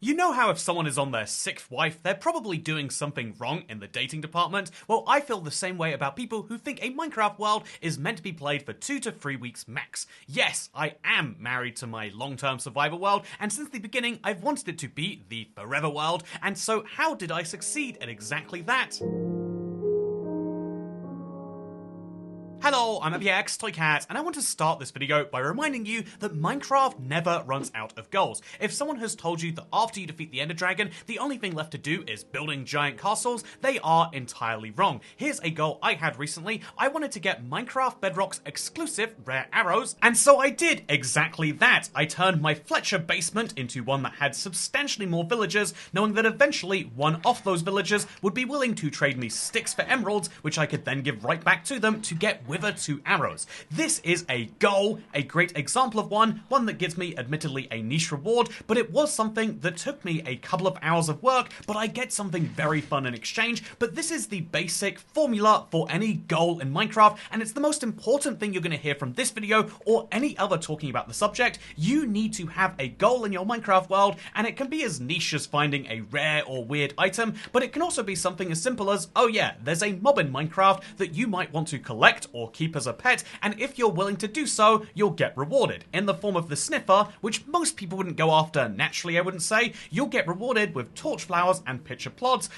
You know how if someone is on their sixth wife, they're probably doing something wrong in the dating department? Well, I feel the same way about people who think a Minecraft world is meant to be played for 2 to 3 weeks max. Yes, I am married to my long-term survival world, and since the beginning, I've wanted it to be the forever world, and so how did I succeed at exactly that? Hello, I'm ABX Toycat, and I want to start this video by reminding you that Minecraft never runs out of goals. If someone has told you that after you defeat the Ender Dragon, the only thing left to do is building giant castles, they are entirely wrong. Here's a goal I had recently. I wanted to get Minecraft Bedrock's exclusive rare arrows, and so I did exactly that. I turned my Fletcher basement into one that had substantially more villagers, knowing that eventually one of those villagers would be willing to trade me sticks for emeralds, which I could then give right back to them to get Wither 2 arrows. This is a goal, a great example of one that gives me admittedly a niche reward, but it was something that took me a couple of hours of work, but I get something very fun in exchange. But this is the basic formula for any goal in Minecraft, and it's the most important thing you're going to hear from this video or any other talking about the subject. You need to have a goal in your Minecraft world, and it can be as niche as finding a rare or weird item, but it can also be something as simple as, oh yeah, there's a mob in Minecraft that you might want to collect or keep as a pet, and if you're willing to do so, you'll get rewarded in the form of the sniffer, which most people wouldn't go after naturally, I wouldn't say. You'll get rewarded with torch flowers and pitcher pods,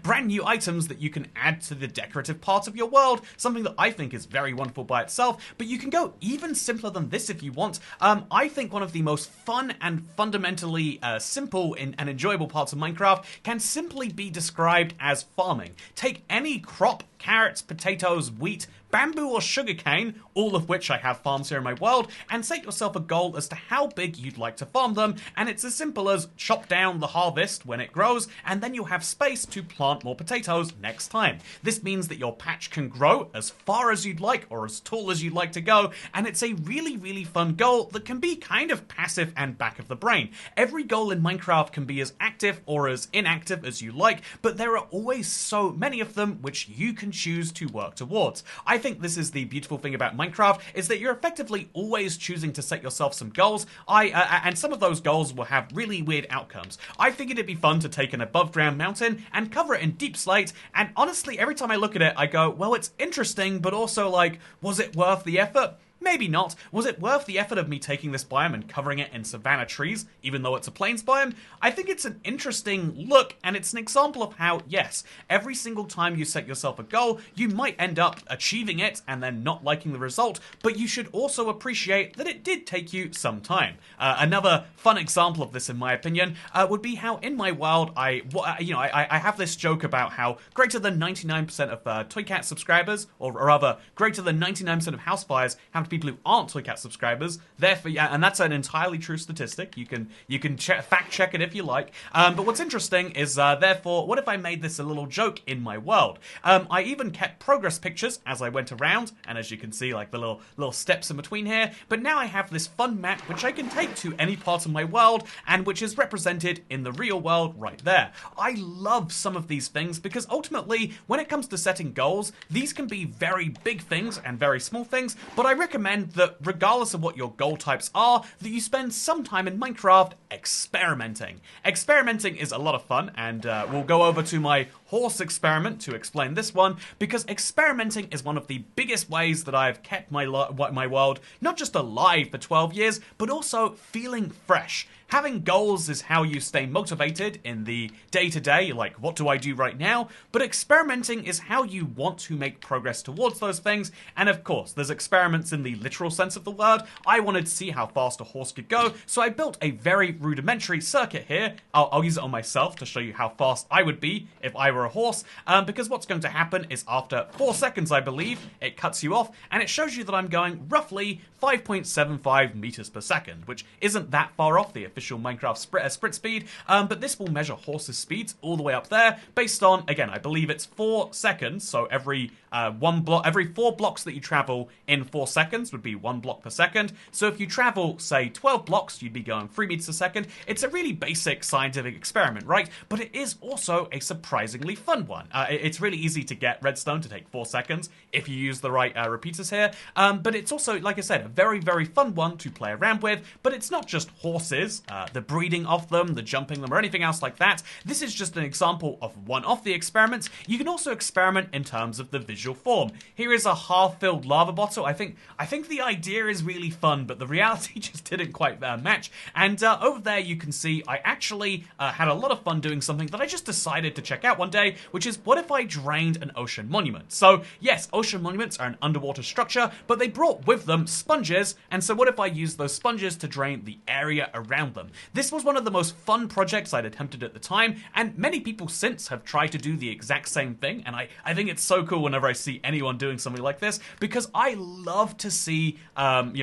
brand new items that you can add to the decorative part of your world, something that I think is very wonderful by itself, but you can go even simpler than this if you want. I think one of the most fun and fundamentally simple and enjoyable parts of Minecraft can simply be described as farming. Take any crop, carrots, potatoes, wheat, bamboo or sugarcane, all of which I have farms here in my world, and set yourself a goal as to how big you'd like to farm them, and it's as simple as chop down the harvest when it grows, and then you'll have space to plant more potatoes next time. This means that your patch can grow as far as you'd like, or as tall as you'd like to go, and it's a really, really fun goal that can be kind of passive and back of the brain. Every goal in Minecraft can be as active or as inactive as you like, but there are always so many of them which you can choose to work towards. I think this is the beautiful thing about Minecraft, is that you're effectively always choosing to set yourself some goals. And some of those goals will have really weird outcomes. I figured it'd be fun to take an above ground mountain and cover it in deep slate, and honestly, every time I look at it, I go, well, it's interesting, but also like, was it worth the effort? Maybe not. Was it worth the effort of me taking this biome and covering it in savanna trees, even though it's a plains biome? I think it's an interesting look, and it's an example of how, yes, every single time you set yourself a goal, you might end up achieving it and then not liking the result, but you should also appreciate that it did take you some time. Another fun example of this, in my opinion, would be how in my world, I have this joke about how greater than 99% of Toycat subscribers, or rather, greater than 99% of house fires have people who aren't Toycat subscribers. Therefore, yeah, and that's an entirely true statistic. You can fact check it if you like. But what's interesting is, therefore, what if I made this a little joke in my world? I even kept progress pictures as I went around, and as you can see, like the little steps in between here. But now I have this fun map which I can take to any part of my world, and which is represented in the real world right there. I love some of these things because ultimately, when it comes to setting goals, these can be very big things and very small things, but I recommend that regardless of what your goal types are, that you spend some time in Minecraft experimenting. Experimenting is a lot of fun, and we'll go over to my horse experiment to explain this one, because experimenting is one of the biggest ways that I've kept my world not just alive for 12 years, but also feeling fresh. Having goals is how you stay motivated in the day-to-day, like what do I do right now, but experimenting is how you want to make progress towards those things, and of course, there's experiments in the literal sense of the word. I wanted to see how fast a horse could go, so I built a very rudimentary circuit here. I'll use it on myself to show you how fast I would be if I were a horse, because what's going to happen is after 4 seconds, I believe, it cuts you off, and it shows you that I'm going roughly 5.75 meters per second, which isn't that far off the official Minecraft sprint speed, but this will measure horses' speeds all the way up there, based on, again, I believe it's 4 seconds, so every 4 blocks that you travel in 4 seconds would be 1 block per second. So if you travel, say, 12 blocks, you'd be going 3 meters a second. It's a really basic scientific experiment, right? But it is also a surprisingly fun one. It's really easy to get redstone to take 4 seconds if you use the right repeaters here, but it's also, like I said, a very, very fun one to play around with. But it's not just horses the breeding of them, the jumping them, or anything else like that. This is just an example of one of the experiments. You can also experiment in terms of the visual form. Here is a half-filled lava bottle. I think the idea is really fun, but the reality just didn't quite match. And over there you can see I actually had a lot of fun doing something that I just decided to check out one day, which is what if I drained an ocean monument? So yes, ocean monuments are an underwater structure, but they brought with them sponges, and so what if I used those sponges to drain the area around them? This was one of the most fun projects I'd attempted at the time, and many people since have tried to do the exact same thing, and I think it's so cool whenever I see anyone doing something like this, because I love to see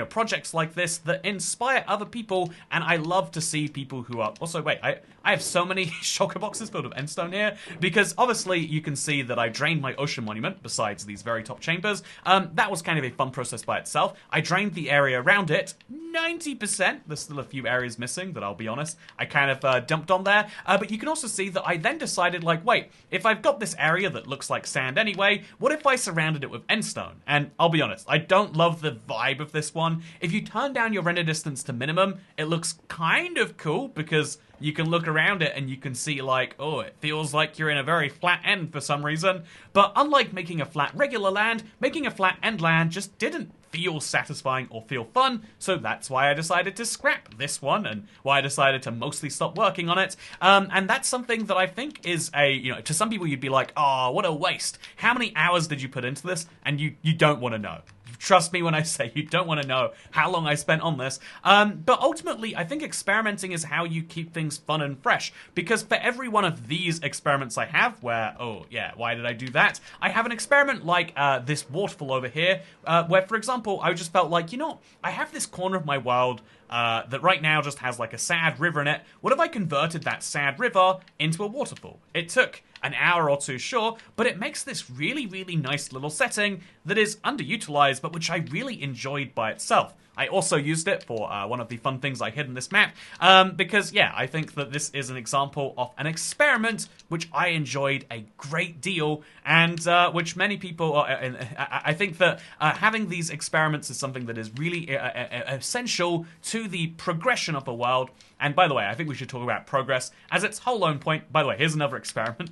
projects like this that inspire other people, and I love to see people who are... Also, wait, I have so many shulker boxes filled with endstone here, because obviously you can see that I drained my ocean monument, besides these very top chambers. That was kind of a fun process by itself. I drained the area around it, 90%. There's still a few areas missing that, I'll be honest, I kind of dumped on there. But you can also see that I then decided, like, wait, if I've got this area that looks like sand anyway, what if I surrounded it with endstone? And I'll be honest, I don't love the vibe of this one. If you turn down your render distance to minimum, it looks kind of cool, because you can look around it and you can see, like, oh, it feels like you're in a very flat end for some reason. But unlike making a flat regular land, making a flat end land just didn't feel satisfying or feel fun, so that's why I decided to scrap this one, and why I decided to mostly stop working on it. And that's something that I think is to some people you'd be like, oh, what a waste. How many hours did you put into this? And you don't want to know. Trust me when I say you don't want to know how long I spent on this. But ultimately, I think experimenting is how you keep things fun and fresh. Because for every one of these experiments I have, where, oh yeah, why did I do that? I have an experiment like this waterfall over here, where, for example, I just felt like, I have this corner of my world that right now just has like a sad river in it. What if I converted that sad river into a waterfall? It took an hour or two, sure, but it makes this really, really nice little setting that is underutilized, but which I really enjoyed by itself. I also used it for one of the fun things I hid in this map, because, yeah, I think that this is an example of an experiment which I enjoyed a great deal, and which many people, I think that having these experiments is something that is really essential to the progression of a world. And by the way, I think we should talk about progress as its whole own point. By the way, here's another experiment.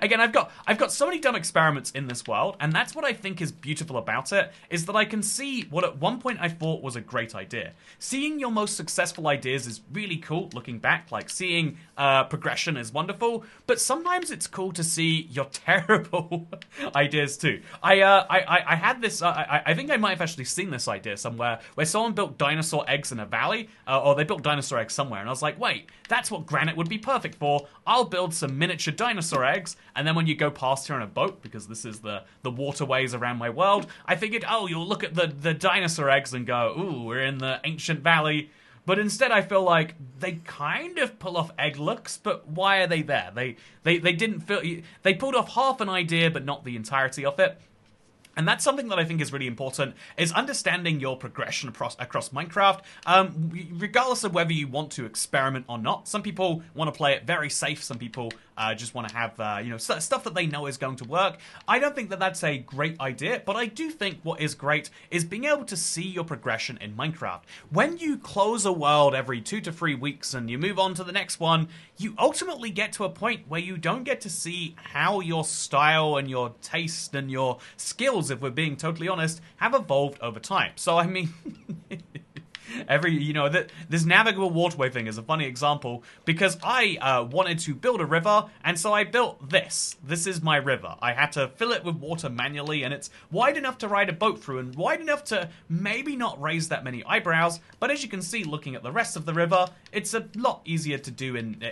Again, I've got so many dumb experiments in this world, and that's what I think is beautiful about it, is that I can see what at one point I thought was a great idea. Seeing your most successful ideas is really cool, looking back, like seeing progression is wonderful, but sometimes it's cool to see your terrible ideas too. I had this, I think I might have actually seen this idea somewhere, where someone built dinosaur eggs in a valley, or they built dinosaur eggs somewhere, and I was like, wait, that's what granite would be perfect for. I'll build some miniature dinosaur eggs, and then when you go past here on a boat, because this is the waterways around my world, I figured, oh, you'll look at the dinosaur eggs and go, ooh, we're in the ancient valley. But instead I feel like they kind of pull off egg looks, but why are they there? They didn't feel... They pulled off half an idea, but not the entirety of it. And that's something that I think is really important, is understanding your progression across Minecraft, regardless of whether you want to experiment or not. Some people want to play it very safe, some people just want to have, stuff that they know is going to work. I don't think that that's a great idea, but I do think what is great is being able to see your progression in Minecraft. When you close a world every 2 to 3 weeks and you move on to the next one, you ultimately get to a point where you don't get to see how your style and your taste and your skills, if we're being totally honest, have evolved over time. So, I mean... this navigable waterway thing is a funny example, because I wanted to build a river, and so I built this. This is my river. I had to fill it with water manually, and it's wide enough to ride a boat through, and wide enough to maybe not raise that many eyebrows, but as you can see, looking at the rest of the river, it's a lot easier to do in...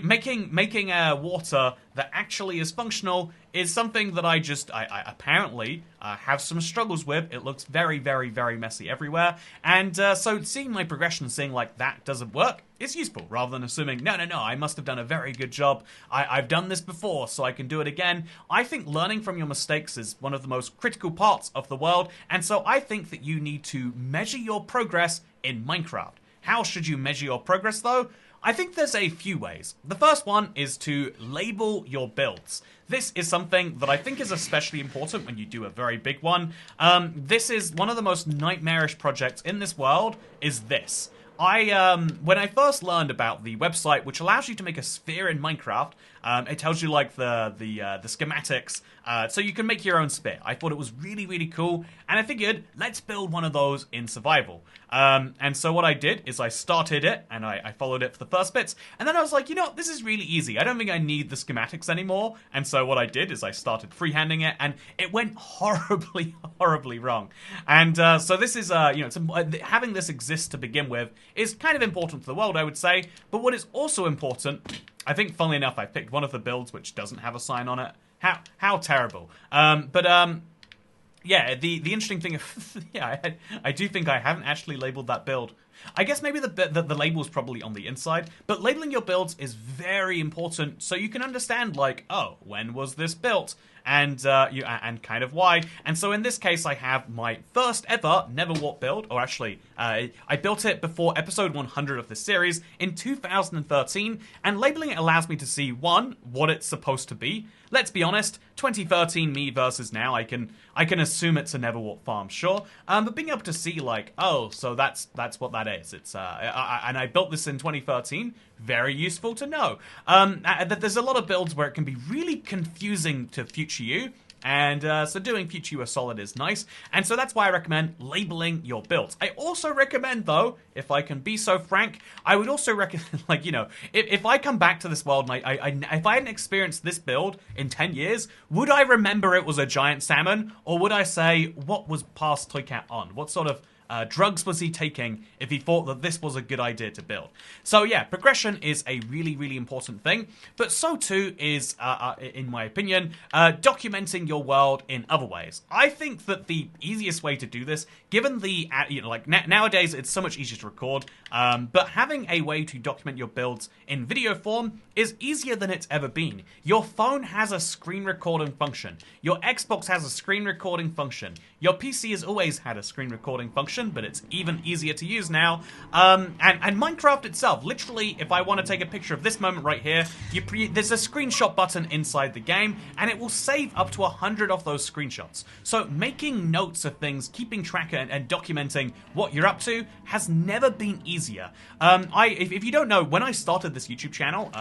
making water that actually is functional is something that I apparently have some struggles with. It looks very, very, very messy everywhere. And so seeing my progression, seeing like that doesn't work, is useful, rather than assuming, no, I must have done a very good job. I've done this before, so I can do it again. I think learning from your mistakes is one of the most critical parts of the world, and so I think that you need to measure your progress in Minecraft. How should you measure your progress, though? I think there's a few ways. The first one is to label your builds. This is something that I think is especially important when you do a very big one. This is one of the most nightmarish projects in this world, is this. When I first learned about the website, which allows you to make a sphere in Minecraft, it tells you like the schematics, so you can make your own sphere. I thought it was really, really cool, and I figured, let's build one of those in survival. And so what I did is I started it, and I followed it for the first bits, and then I was like, you know, this is really easy. I don't think I need the schematics anymore. And so what I did is I started freehanding it, and it went horribly, horribly wrong. And so this is, having this exist to begin with is kind of important to the world, I would say. But what is also important, I think, funnily enough, I picked one of the builds which doesn't have a sign on it. How terrible. Yeah, the interesting thing, yeah, I do think I haven't actually labeled that build. I guess maybe the label is probably on the inside, but labeling your builds is very important so you can understand, like, oh, when was this built? And and kind of why. And so in this case, I have my first ever Never Warp build, or actually, I built it before episode 100 of this series in 2013, and labeling it allows me to see, one, what it's supposed to be. Let's be honest, 2013 me versus now, I can assume it's a Never Warp farm, sure. But being able to see, like, oh, so that's what that is. It's and I built this in 2013. Very useful to know. That there's a lot of builds where it can be really confusing to future you. And so doing future you a solid is nice. And so that's why I recommend labeling your builds. I also recommend, though, if I can be so frank, I would also recommend, like, you know, if I come back to this world and if I hadn't experienced this build in 10 years, would I remember it was a giant salmon? Or would I say, what was past Toycat on? What sort of drugs was he taking if he thought that this was a good idea to build? So yeah, progression is a really, really important thing, but so too is, in my opinion, documenting your world in other ways. I think that the easiest way to do this, given the, nowadays it's so much easier to record, but having a way to document your builds in video form is easier than it's ever been. Your phone has a screen recording function. Your Xbox has a screen recording function. Your PC has always had a screen recording function, but it's even easier to use now. And Minecraft itself, literally, if I want to take a picture of this moment right here, there's a screenshot button inside the game, and it will save up to 100 of those screenshots. So making notes of things, keeping track and documenting what you're up to has never been easier. If you don't know, when I started this YouTube channel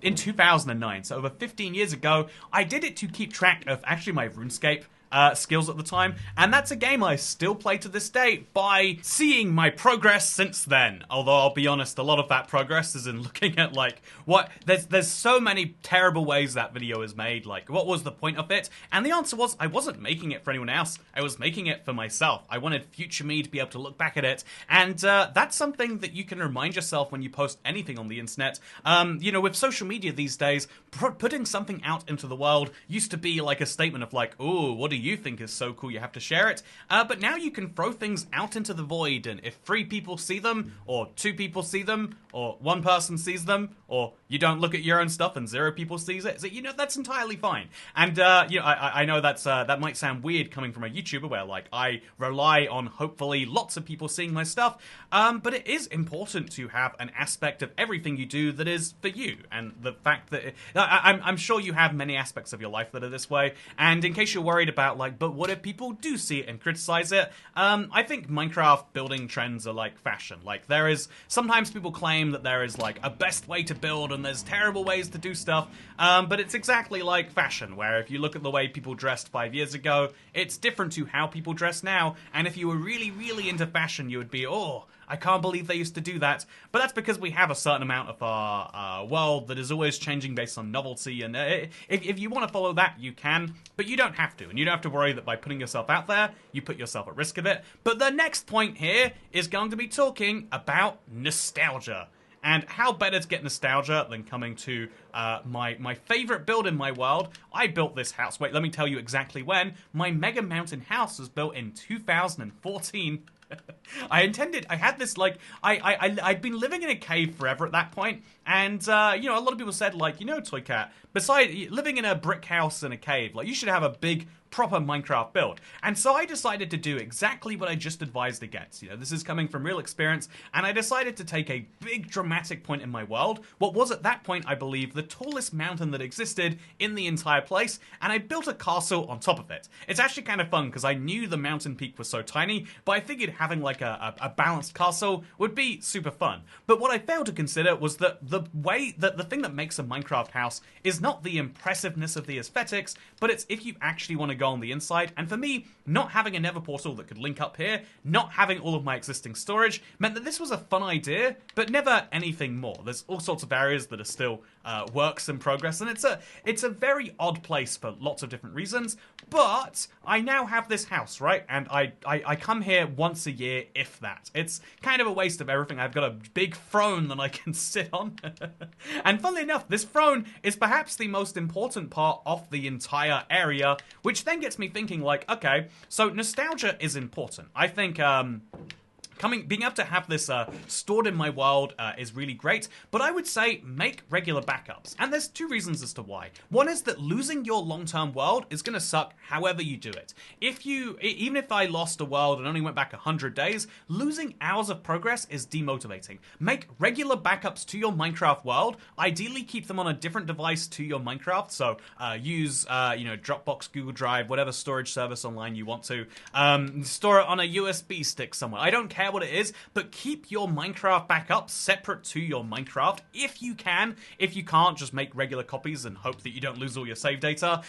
in 2009, so over 15 years ago, I did it to keep track of actually my RuneScape skills at the time, and that's a game I still play to this day by seeing my progress since then. Although I'll be honest, a lot of that progress is in looking at like there's so many terrible ways that video is made, like what was the point of it? And the answer was I wasn't making it for anyone else, I was making it for myself. I wanted future me to be able to look back at it, and that's something that you can remind yourself when you post anything on the internet. You know, with social media these days, putting something out into the world used to be like a statement of like, ooh, what do you think is so cool you have to share it? But now you can throw things out into the void, and if 3 people see them, or 2 people see them, or 1 person sees them, or you don't look at your own stuff and 0 people sees it, so, you know, that's entirely fine. And you know, I know that's that might sound weird coming from a YouTuber where like I rely on hopefully lots of people seeing my stuff, but it is important to have an aspect of everything you do that is for you. And the fact that I'm sure you have many aspects of your life that are this way, and in case you're worried about like, but what if people do see it and criticize it? I think Minecraft building trends are like fashion. Like there is, sometimes people claim that there is like a best way to build and there's terrible ways to do stuff, but it's exactly like fashion, where if you look at the way people dressed 5 years ago, it's different to how people dress now, and if you were really, really into fashion, you would be, oh, I can't believe they used to do that. But that's because we have a certain amount of our world that is always changing based on novelty, and if you want to follow that, you can, but you don't have to, and you don't have to worry that by putting yourself out there, you put yourself at risk of it. But the next point here is going to be talking about nostalgia. And how better to get nostalgia than coming to my favorite build in my world? I built this house. Wait, let me tell you exactly when. My Mega Mountain house was built in 2014. I had this, like, I'd been living in a cave forever at that point, and, you know, a lot of people said, like, you know, Toycat, besides living in a brick house in a cave, like, you should have a big proper Minecraft build. And so I decided to do exactly what I just advised against. You know, this is coming from real experience, and I decided to take a big dramatic point in my world, what was at that point, I believe, the tallest mountain that existed in the entire place, and I built a castle on top of it. It's actually kind of fun because I knew the mountain peak was so tiny, but I figured having like a balanced castle would be super fun. But what I failed to consider was that the thing that makes a Minecraft house is not the impressiveness of the aesthetics, but it's if you actually want to go on the inside. And for me, not having a nether portal that could link up here, not having all of my existing storage, meant that this was a fun idea, but never anything more. There's all sorts of areas that are still works in progress, and it's a very odd place for lots of different reasons. But I now have this house, right? And I come here once a year, if that. It's kind of a waste of everything. I've got a big throne that I can sit on. And funnily enough, this throne is perhaps the most important part of the entire area, which then gets me thinking like, okay, so nostalgia is important. I think being able to have this stored in my world is really great, but I would say make regular backups. And there's two reasons as to why. One is that losing your long-term world is going to suck however you do it. Even if I lost a world and only went back 100 days, losing hours of progress is demotivating. Make regular backups to your Minecraft world. Ideally keep them on a different device to your Minecraft, so use Dropbox, Google Drive, whatever storage service online you want to. Store it on a USB stick somewhere. I don't care what it is, but keep your Minecraft backups separate to your Minecraft if you can. If you can't, just make regular copies and hope that you don't lose all your save data.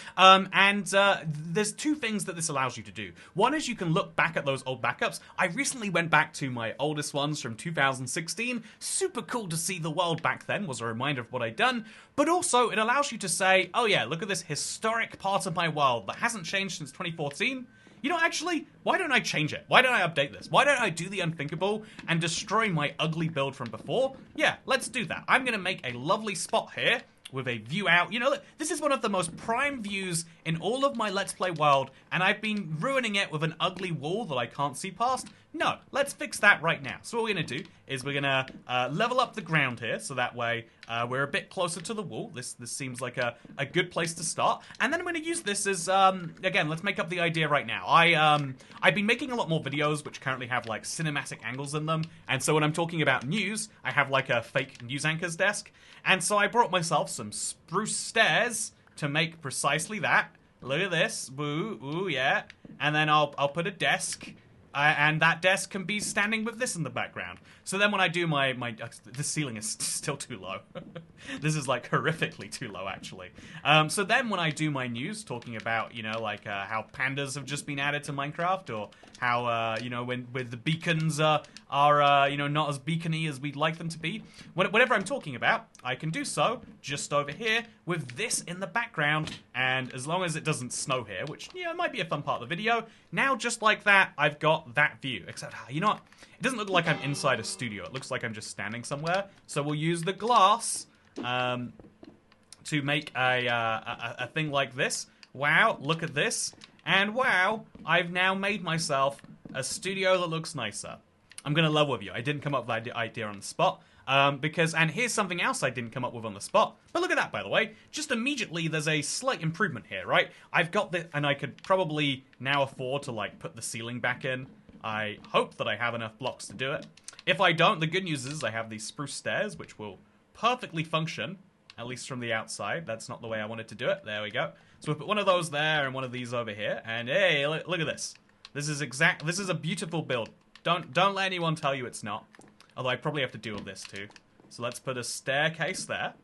There's two things that this allows you to do. One is you can look back at those old backups. I recently went back to my oldest ones from 2016. Super cool to see the world back then, was a reminder of what I'd done. But also, it allows you to say, oh yeah, look at this historic part of my world that hasn't changed since 2014. You know, actually, why don't I change it? Why don't I update this? Why don't I do the unthinkable and destroy my ugly build from before? Yeah, let's do that. I'm going to make a lovely spot here with a view out. You know, this is one of the most prime views in all of my Let's Play world, and I've been ruining it with an ugly wall that I can't see past. No, let's fix that right now. So what we're going to do is we're going to level up the ground here, so that way we're a bit closer to the wall. This seems like a good place to start. And then I'm going to use this as, again, let's make up the idea right now. I've been making a lot more videos which currently have like cinematic angles in them, and so when I'm talking about news, I have like a fake news anchor's desk. And so I brought myself some spruce stairs to make precisely that. Look at this. Woo, ooh, yeah. And then I'll put a desk. And that desk can be standing with this in the background. So then when I do the ceiling is still too low. This is like horrifically too low, actually. So then when I do my news, talking about, how pandas have just been added to Minecraft, or how, with the beacons are not as beacony as we'd like them to be. Whatever I'm talking about, I can do so just over here with this in the background. And as long as it doesn't snow here, which, might be a fun part of the video, now just like that, I've got that view. Except, you know what? It doesn't look like I'm inside a studio. It looks like I'm just standing somewhere. So we'll use the glass to make a thing like this. Wow, look at this. And wow, I've now made myself a studio that looks nicer. I'm going to level with you. I didn't come up with that idea on the spot. And here's something else I didn't come up with on the spot. But look at that, by the way. Just immediately, there's a slight improvement here, right? I've got this, and I could probably now afford to, put the ceiling back in. I hope that I have enough blocks to do it. If I don't, the good news is I have these spruce stairs, which will perfectly function, at least from the outside. That's not the way I wanted to do it. There we go. So we'll put one of those there and one of these over here. And hey, look at this. This is a beautiful build. Don't let anyone tell you it's not. Although I probably have to deal with this too. So let's put a staircase there.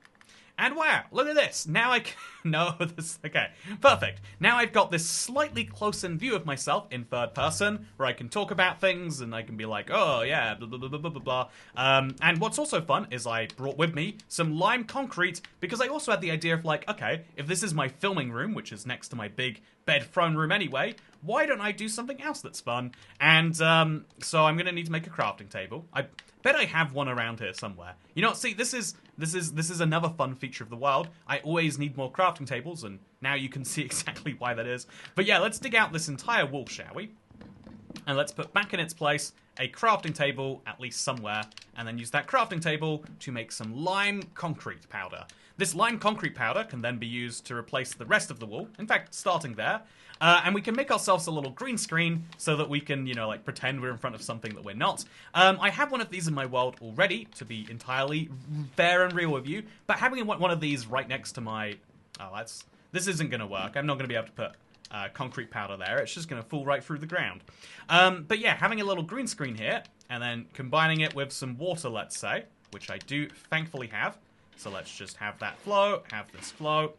And wow, look at this. Now I can... No, this... Okay, perfect. Now I've got this slightly close-in view of myself in third person, where I can talk about things, and I can be like, oh, yeah, blah, blah, blah, blah, blah, blah. And what's also fun is I brought with me some lime concrete, because I also had the idea of okay, if this is my filming room, which is next to my big bed throne room anyway, why don't I do something else that's fun? And so I'm going to need to make a crafting table. I bet I have one around here somewhere. You know what, see, this is another fun feature of the world. I always need more crafting tables, and now you can see exactly why that is. But yeah, let's dig out this entire wall, shall we? And let's put back in its place a crafting table, at least somewhere, and then use that crafting table to make some lime concrete powder. This lime concrete powder can then be used to replace the rest of the wall, in fact, starting there. And we can make ourselves a little green screen so that we can, you know, like pretend we're in front of something that we're not. I have one of these in my world already, to be entirely fair and real with you, but having one of these right next to my... Oh, this isn't going to work. I'm not going to be able to put concrete powder there. It's just going to fall right through the ground. But yeah, having a little green screen here, and then combining it with some water, let's say, which I do thankfully have. So let's just have that flow, have this flow.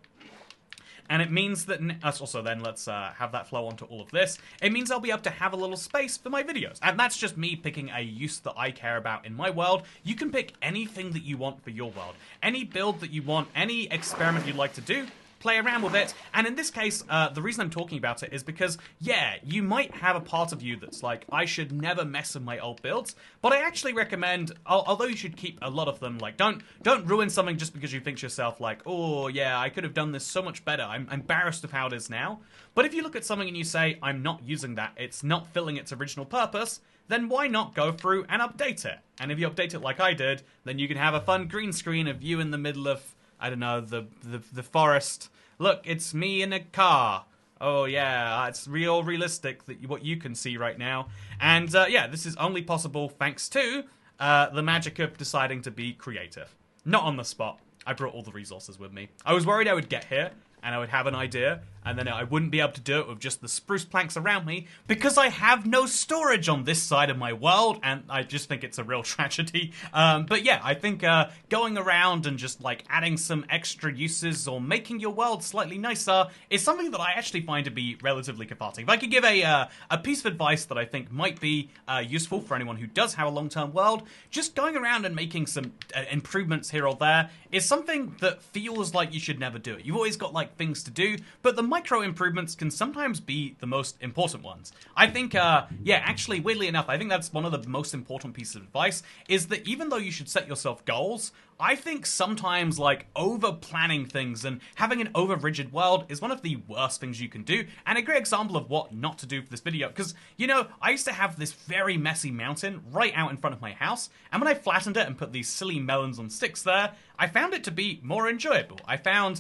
And it means that, also then let's have that flow onto all of this. It means I'll be able to have a little space for my videos. And that's just me picking a use that I care about in my world. You can pick anything that you want for your world. Any build that you want, any experiment you'd like to do, play around with it. And in this case, the reason I'm talking about it is because, yeah, you might have a part of you that's like, I should never mess with my old builds, but I actually recommend, although you should keep a lot of them, like, don't ruin something just because you think to yourself, like, oh, yeah, I could have done this so much better. I'm embarrassed of how it is now. But if you look at something and you say, I'm not using that, it's not filling its original purpose, then why not go through and update it? And if you update it like I did, then you can have a fun green screen of you in the middle of, I don't know, the forest. Look, it's me in a car. Oh yeah, it's realistic that what you can see right now. And yeah, this is only possible thanks to the magic of deciding to be creative. Not on the spot. I brought all the resources with me. I was worried I would get here and I would have an idea, and then I wouldn't be able to do it with just the spruce planks around me because I have no storage on this side of my world, and I just think it's a real tragedy. But yeah, I think going around and just like adding some extra uses or making your world slightly nicer is something that I actually find to be relatively cathartic. If I could give a piece of advice that I think might be useful for anyone who does have a long-term world, just going around and making some improvements here or there is something that feels like you should never do it. You've always got like things to do, but the micro improvements can sometimes be the most important ones. I think, yeah, actually, weirdly enough, I think that's one of the most important pieces of advice, is that even though you should set yourself goals, I think sometimes, like, over-planning things and having an over-rigid world is one of the worst things you can do, and a great example of what not to do for this video, because, you know, I used to have this very messy mountain right out in front of my house, and when I flattened it and put these silly melons on sticks there, I found it to be more enjoyable. I found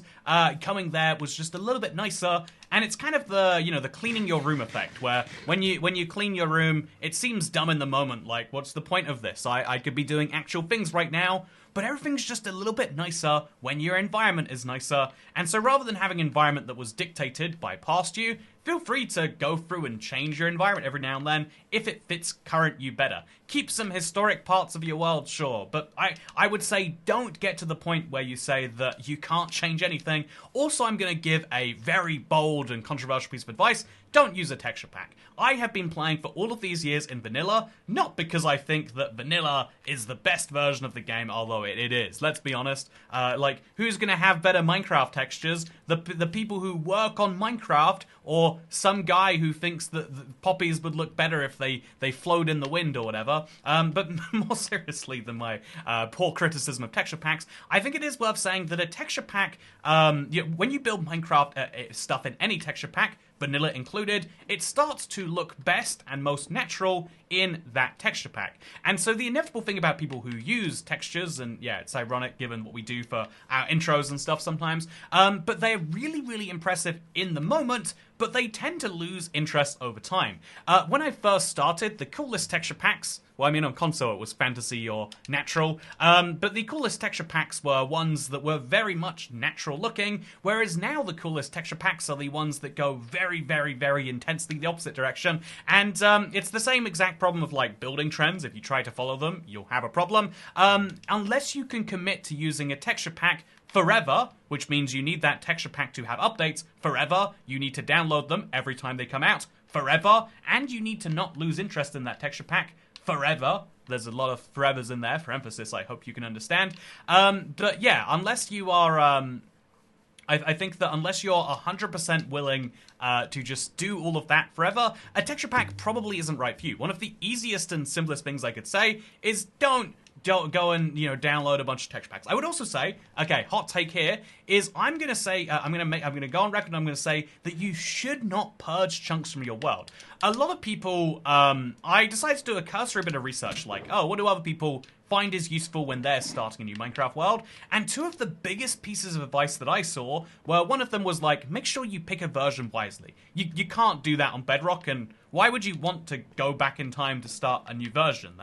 coming there was just a little bit nicer, and it's kind of the, you know, the cleaning your room effect, where when you clean your room, it seems dumb in the moment, like, what's the point of this? I could be doing actual things right now, but everything's just a little bit nicer when your environment is nicer. And so rather than having an environment that was dictated by past you, feel free to go through and change your environment every now and then if it fits current you better. Keep some historic parts of your world, sure, but I would say don't get to the point where you say that you can't change anything. Also, I'm going to give a very bold and controversial piece of advice. Don't use a texture pack. I have been playing for all of these years in vanilla, not because I think that vanilla is the best version of the game, although it is. Let's be honest. Like, who's going to have better Minecraft textures? The people who work on Minecraft, or some guy who thinks that the poppies would look better if they flowed in the wind or whatever. But more seriously than my poor criticism of texture packs, I think it is worth saying that a texture pack, when you build Minecraft stuff in any texture pack, vanilla included, it starts to look best and most natural in that texture pack. And so the inevitable thing about people who use textures, and yeah, it's ironic given what we do for our intros and stuff sometimes, but they're really, really impressive in the moment, but they tend to lose interest over time. When I first started, the coolest texture packs, well, I mean, on console it was fantasy or natural, but the coolest texture packs were ones that were very much natural looking, whereas now the coolest texture packs are the ones that go very, very, very intensely the opposite direction, and it's the same exact problem of, like, building trends. If you try to follow them, you'll have a problem. Unless you can commit to using a texture pack forever, which means you need that texture pack to have updates forever, you need to download them every time they come out forever, and you need to not lose interest in that texture pack forever. There's a lot of forevers in there for emphasis, I hope you can understand. But yeah, unless you are... I think that unless you're 100% willing to just do all of that forever, a texture pack probably isn't right for you. One of the easiest and simplest things I could say is don't don't go and, you know, download a bunch of texture packs. I would also say, okay, hot take here is I'm gonna say I'm gonna go on record and I'm gonna say that you should not purge chunks from your world. A lot of people, I decided to do a cursory bit of research, like, oh, what do other people find is useful when they're starting a new Minecraft world? And two of the biggest pieces of advice that I saw were, one of them was like, make sure you pick a version wisely. You can't do that on Bedrock, and why would you want to go back in time to start a new version?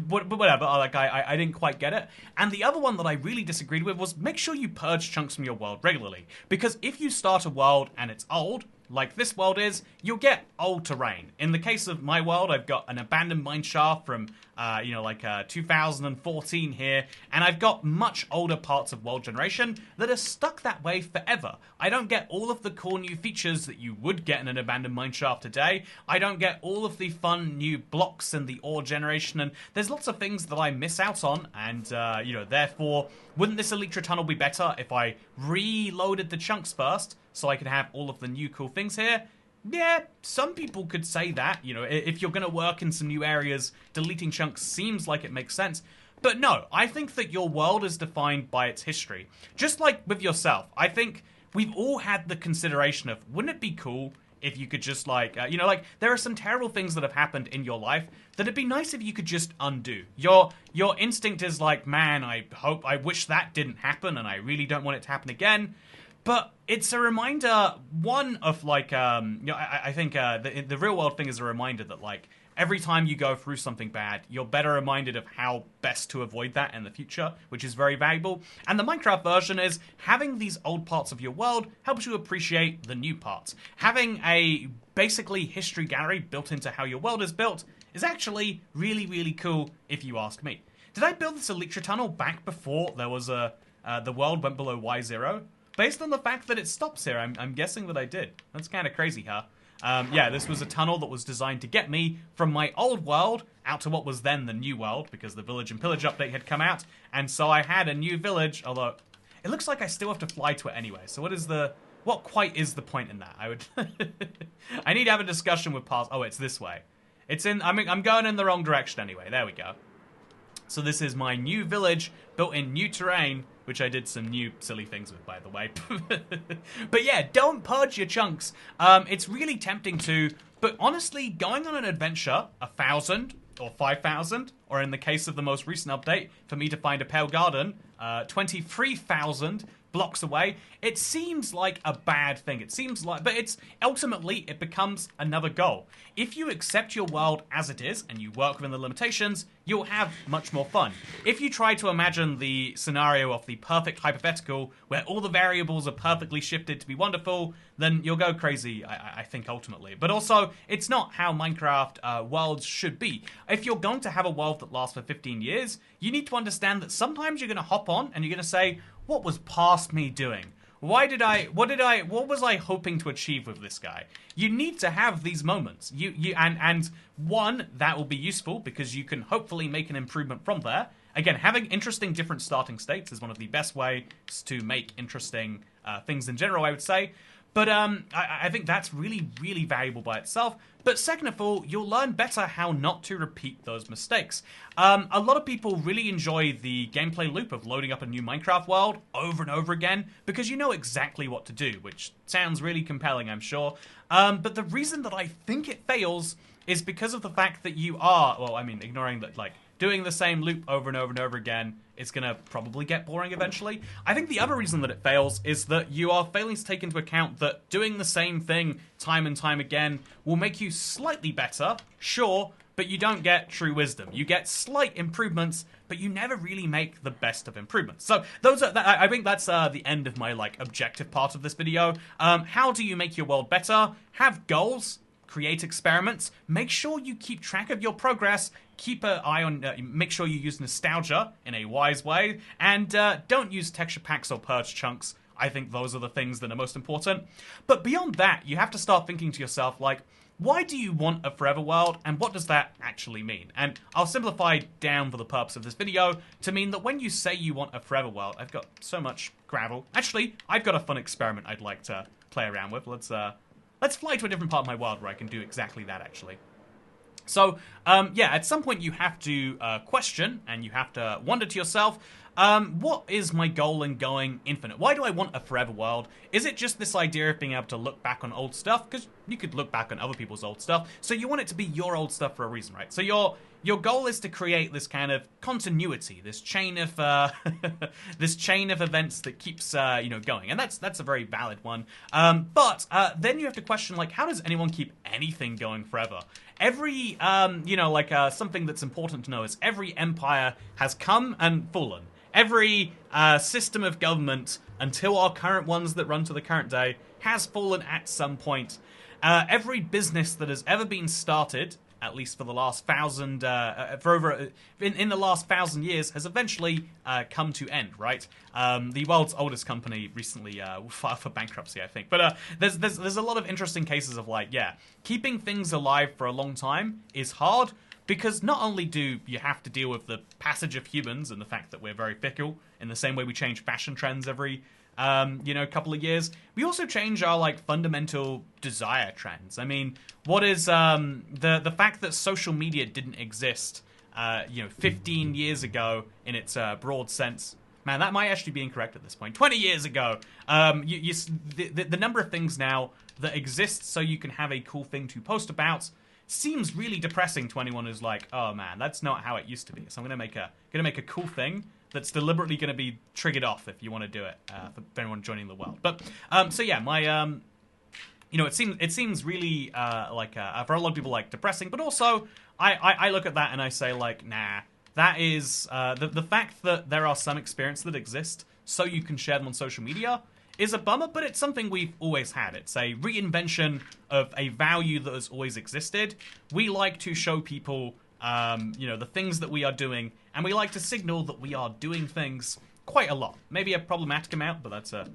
But whatever, like, I didn't quite get it. And the other one that I really disagreed with was, make sure you purge chunks from your world regularly. Because if you start a world and it's old, like this world is, you'll get old terrain. In the case of my world, I've got an abandoned mine shaft from, 2014 here, and I've got much older parts of world generation that are stuck that way forever. I don't get all of the cool new features that you would get in an abandoned mine shaft today. I don't get all of the fun new blocks and the ore generation, and there's lots of things that I miss out on, and, therefore, wouldn't this Elytra tunnel be better if I reloaded the chunks first, so I could have all of the new cool things here? Yeah, some people could say that. You know, if you're going to work in some new areas, deleting chunks seems like it makes sense. But no, I think that your world is defined by its history. Just like with yourself, I think we've all had the consideration of, wouldn't it be cool if you could just there are some terrible things that have happened in your life that it'd be nice if you could just undo. Your instinct is like, man, I wish that didn't happen, and I really don't want it to happen again. But it's a reminder, one, of like, I think the real world thing is a reminder that, like, every time you go through something bad, you're better reminded of how best to avoid that in the future, which is very valuable. And the Minecraft version is, having these old parts of your world helps you appreciate the new parts. Having a basically history gallery built into how your world is built is actually really, really cool, if you ask me. Did I build this Elytra tunnel back before there was the world went below Y0? Based on the fact that it stops here, I'm guessing that I did. That's kind of crazy, huh? Yeah, this was a tunnel that was designed to get me from my old world out to what was then the new world, because the Village and Pillage update had come out, and so I had a new village, although it looks like I still have to fly to it anyway, so what quite is the point in that? I need to have a discussion with past. Oh, it's this way. I'm going in the wrong direction anyway, there we go. So this is my new village, built in new terrain, which I did some new silly things with, by the way. But yeah, don't purge your chunks. It's really tempting to, but honestly, going on an adventure, 1,000 or 5,000, or in the case of the most recent update, for me to find a pale garden, 23,000 blocks away, it seems like a bad thing. It seems like, but it's ultimately, it becomes another goal. If you accept your world as it is and you work within the limitations, you'll have much more fun. If you try to imagine the scenario of the perfect hypothetical where all the variables are perfectly shifted to be wonderful, then you'll go crazy, I think, ultimately. But also, it's not how Minecraft worlds should be. If you're going to have a world that lasts for 15 years, you need to understand that sometimes you're going to hop on and you're going to say, what was past me doing? What was I hoping to achieve with this guy? You need to have these moments. And one, that will be useful because you can hopefully make an improvement from there. Again, having interesting different starting states is one of the best ways to make interesting things in general, I would say. But I think that's really, really valuable by itself. But second of all, you'll learn better how not to repeat those mistakes. A lot of people really enjoy the gameplay loop of loading up a new Minecraft world over and over again because you know exactly what to do, which sounds really compelling, I'm sure. But the reason that I think it fails is because of the fact that you are, well, I mean, ignoring that, like, doing the same loop over and over and over again, it's going to probably get boring eventually. I think the other reason that it fails is that you are failing to take into account that doing the same thing time and time again will make you slightly better, sure, but you don't get true wisdom. You get slight improvements, but you never really make the best of improvements. So those are, I think that's the end of my, like, objective part of this video. How do you make your world better? Have goals. Create experiments, make sure you keep track of your progress, keep an eye on, make sure you use nostalgia in a wise way, and don't use texture packs or purge chunks. I think those are the things that are most important. But beyond that, you have to start thinking to yourself, like, why do you want a forever world, and what does that actually mean? And I'll simplify down for the purpose of this video to mean that when you say you want a forever world, I've got so much gravel. Actually, I've got a fun experiment I'd like to play around with. Let's fly to a different part of my world where I can do exactly that, actually. So, yeah, at some point you have to question and you have to wonder to yourself, what is my goal in going infinite? Why do I want a forever world? Is it just this idea of being able to look back on old stuff? Because you could look back on other people's old stuff. So you want it to be your old stuff for a reason, right? So your goal is to create this kind of continuity, this chain of this chain of events that keeps going, and that's a very valid one. But then you have to question, like, how does anyone keep anything going forever? Every something that's important to know is every empire has come and fallen. Every system of government, until our current ones that run to the current day, has fallen at some point. Every business that has ever been started, at least for the last in the last 1,000 years, has eventually come to end, right? The world's oldest company recently filed for bankruptcy, I think. But there's a lot of interesting cases of, like, yeah, keeping things alive for a long time is hard, because not only do you have to deal with the passage of humans and the fact that we're very fickle, in the same way we change fashion trends every couple of years, we also change our, like, fundamental desire trends. I mean, what is the fact that social media didn't exist 15 years ago in its broad sense? Man, that might actually be incorrect at this point. 20 years ago, the number of things now that exist so you can have a cool thing to post about seems really depressing to anyone who's like, oh man, that's not how it used to be. So I'm gonna make a cool thing that's deliberately going to be triggered off if you want to do it for anyone joining the world. But so yeah, my it seems really for a lot of people, like, depressing, but also I look at that and I say, like, nah, that is the fact that there are some experiences that exist so you can share them on social media is a bummer, but it's something we've always had. It's a reinvention of a value that has always existed. We like to show people the things that we are doing, and we like to signal that we are doing things quite a lot. Maybe a problematic amount, but that's a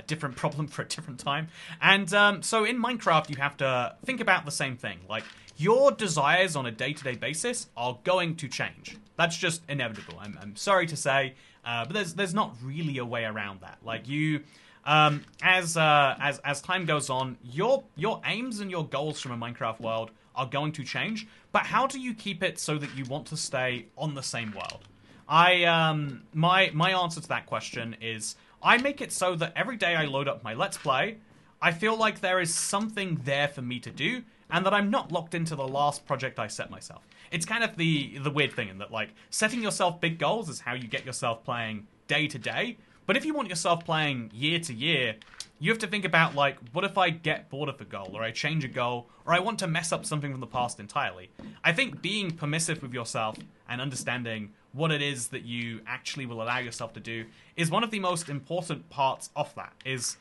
different problem for a different time. And so in Minecraft, you have to think about the same thing. Like, your desires on a day-to-day basis are going to change. That's just inevitable. I'm sorry to say, but there's not really a way around that. Like, you, as time goes on, your aims and your goals from a Minecraft world are going to change, but how do you keep it so that you want to stay on the same world? My answer to that question is, I make it so that every day I load up my Let's Play, I feel like there is something there for me to do, and that I'm not locked into the last project I set myself. It's kind of the weird thing in that, like, setting yourself big goals is how you get yourself playing day to day, but if you want yourself playing year to year, you have to think about, like, what if I get bored of a goal, or I change a goal, or I want to mess up something from the past entirely? I think being permissive with yourself and understanding what it is that you actually will allow yourself to do is one of the most important parts of that, is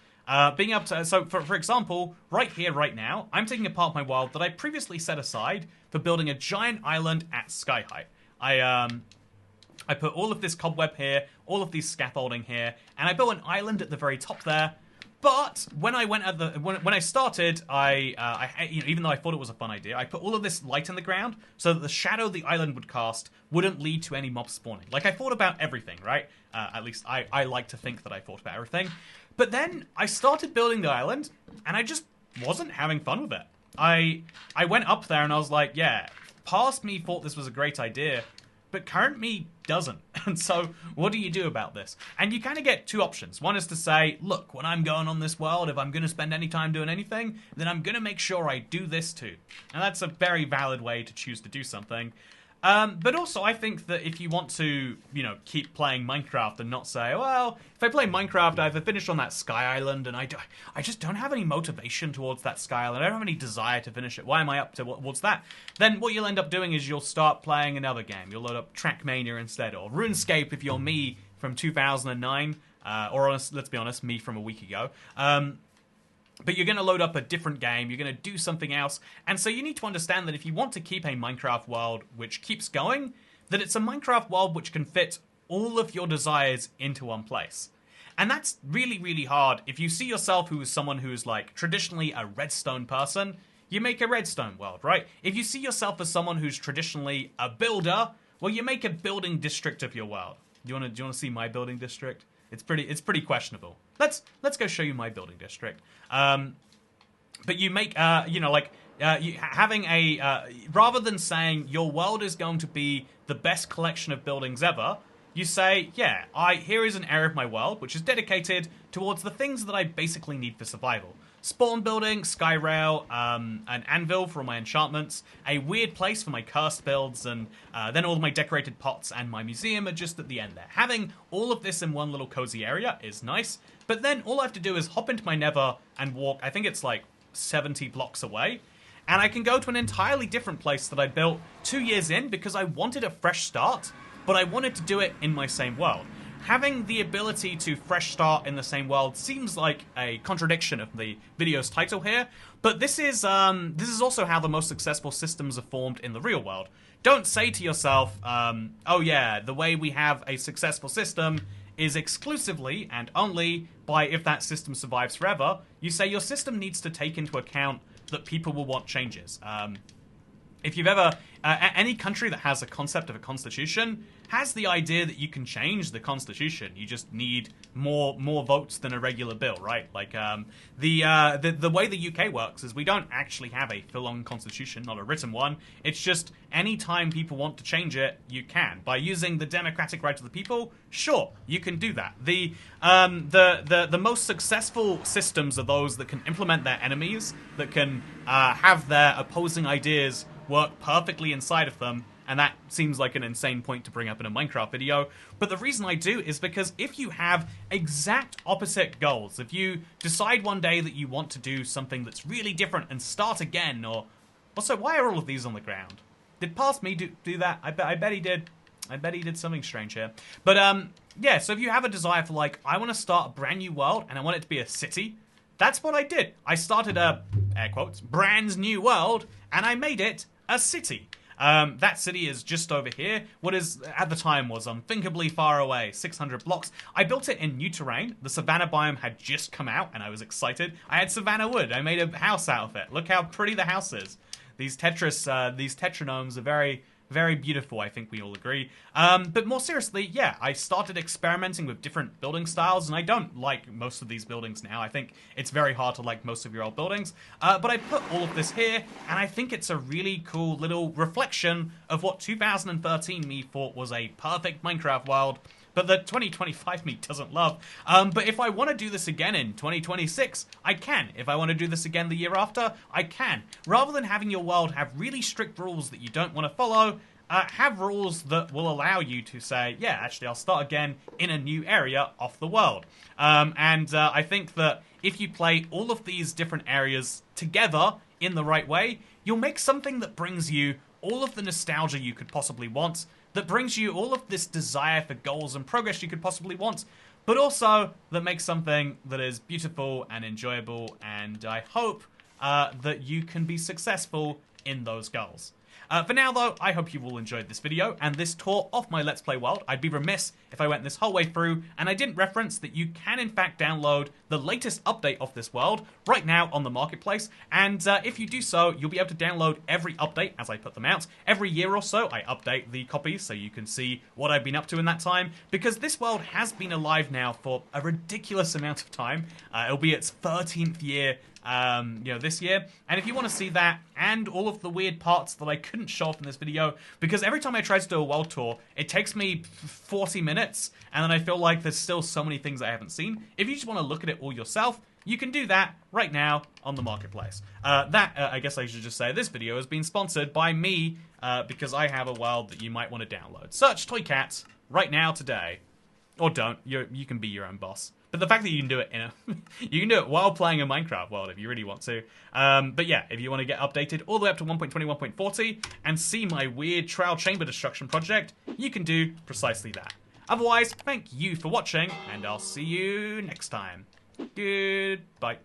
being able to... So, for example, right here, right now, I'm taking apart my world that I previously set aside for building a giant island at sky height. I put all of this cobweb here, all of these scaffolding here, and I built an island at the very top there. But when I went when I started, I even though I thought it was a fun idea, I put all of this light in the ground so that the shadow the island would cast wouldn't lead to any mob spawning. Like, I thought about everything, right? At least I like to think that I thought about everything. But then I started building the island, and I just wasn't having fun with it. I went up there and I was like, yeah, past me thought this was a great idea, but current me doesn't. And so, what do you do about this? And you kind of get two options. One is to say, look, when I'm going on this world, if I'm going to spend any time doing anything, then I'm going to make sure I do this too. And that's a very valid way to choose to do something. But also, I think that if you want to, keep playing Minecraft and not say, well, if I play Minecraft, I've finished on that Sky Island, and I just don't have any motivation towards that Sky Island. I don't have any desire to finish it. Why am I up towards that? Then what you'll end up doing is you'll start playing another game. You'll load up Trackmania instead, or RuneScape if you're me from 2009, or let's be honest, me from a week ago. But you're going to load up a different game, you're going to do something else, and so you need to understand that if you want to keep a Minecraft world which keeps going, that it's a Minecraft world which can fit all of your desires into one place. And that's really, really hard. If you see yourself who is someone who's, like, traditionally a redstone person, you make a redstone world, right? If you see yourself as someone who's traditionally a builder, well, you make a building district of your world. Do you want to see my building district? It's pretty questionable. Let's go show you my building district. But you make, you know, like, having a, rather than saying your world is going to be the best collection of buildings ever, you say, yeah, here is an area of my world which is dedicated towards the things that I basically need for survival. Spawn building, sky rail, an anvil for all my enchantments, a weird place for my cursed builds, and then all my decorated pots and my museum are just at the end there. Having all of this in one little cozy area is nice, but then all I have to do is hop into my nether and walk, I think it's like 70 blocks away, and I can go to an entirely different place that I built 2 years in because I wanted a fresh start, but I wanted to do it in my same world. Having the ability to fresh start in the same world seems like a contradiction of the video's title here, but this is also how the most successful systems are formed in the real world. Don't say to yourself, oh yeah, the way we have a successful system is exclusively and only by if that system survives forever. You say your system needs to take into account that people will want changes. If you've ever, any country that has a concept of a constitution has the idea that you can change the constitution. You just need more votes than a regular bill, right? Like, the way the UK works is we don't actually have a full-on constitution, not a written one. It's just any time people want to change it, you can. By using the democratic right of the people, sure, you can do that. The most successful systems are those that can implement their enemies, that can have their opposing ideas work perfectly inside of them, and that seems like an insane point to bring up in a Minecraft video, but the reason I do is because if you have exact opposite goals, if you decide one day that you want to do something that's really different and start again, or... Also, why are all of these on the ground? Did past me do that? I bet he did. I bet he did something strange here. But, yeah, so if you have a desire for, like, I want to start a brand new world, and I want it to be a city, that's what I did. I started a, air quotes, brand new world, and I made it a city. That city is just over here. What is, at the time, was unthinkably far away, 600 blocks. I built it in new terrain. The savanna biome had just come out, and I was excited. I had savanna wood. I made a house out of it. Look how pretty the house is. These tetranomes are very, very beautiful, I think we all agree. But more seriously, yeah, I started experimenting with different building styles, and I don't like most of these buildings now. I think it's very hard to like most of your old buildings. But I put all of this here, and I think it's a really cool little reflection of what 2013 me thought was a perfect Minecraft world, but the 2025 me doesn't love. But if I want to do this again in 2026, I can. If I want to do this again the year after, I can. Rather than having your world have really strict rules that you don't want to follow, have rules that will allow you to say, yeah, actually, I'll start again in a new area off the world. I think that if you play all of these different areas together in the right way, you'll make something that brings you all of the nostalgia you could possibly want, that brings you all of this desire for goals and progress you could possibly want, but also that makes something that is beautiful and enjoyable, and I hope that you can be successful in those goals. For now, though, I hope you all enjoyed this video and this tour of my Let's Play world. I'd be remiss if I went this whole way through and I didn't reference that you can, in fact, download the latest update of this world right now on the marketplace. And if you do so, you'll be able to download every update as I put them out. Every year or so, I update the copies so you can see what I've been up to in that time, because this world has been alive now for a ridiculous amount of time. It'll be its 13th year this year, and if you want to see that and all of the weird parts that I couldn't show off in this video, because every time I try to do a world tour, it takes me 40 minutes, and then I feel like there's still so many things I haven't seen. If you just want to look at it all yourself, you can do that right now on the marketplace. I guess I should just say this video has been sponsored by me, because I have a world that you might want to download. Search Toy Cat right now today. Or don't. You can be your own boss. But the fact that you can do it you can do it while playing a Minecraft world if you really want to. But yeah, if you want to get updated all the way up to 1.21.40 and see my weird trial chamber destruction project, you can do precisely that. Otherwise, thank you for watching, and I'll see you next time. Goodbye.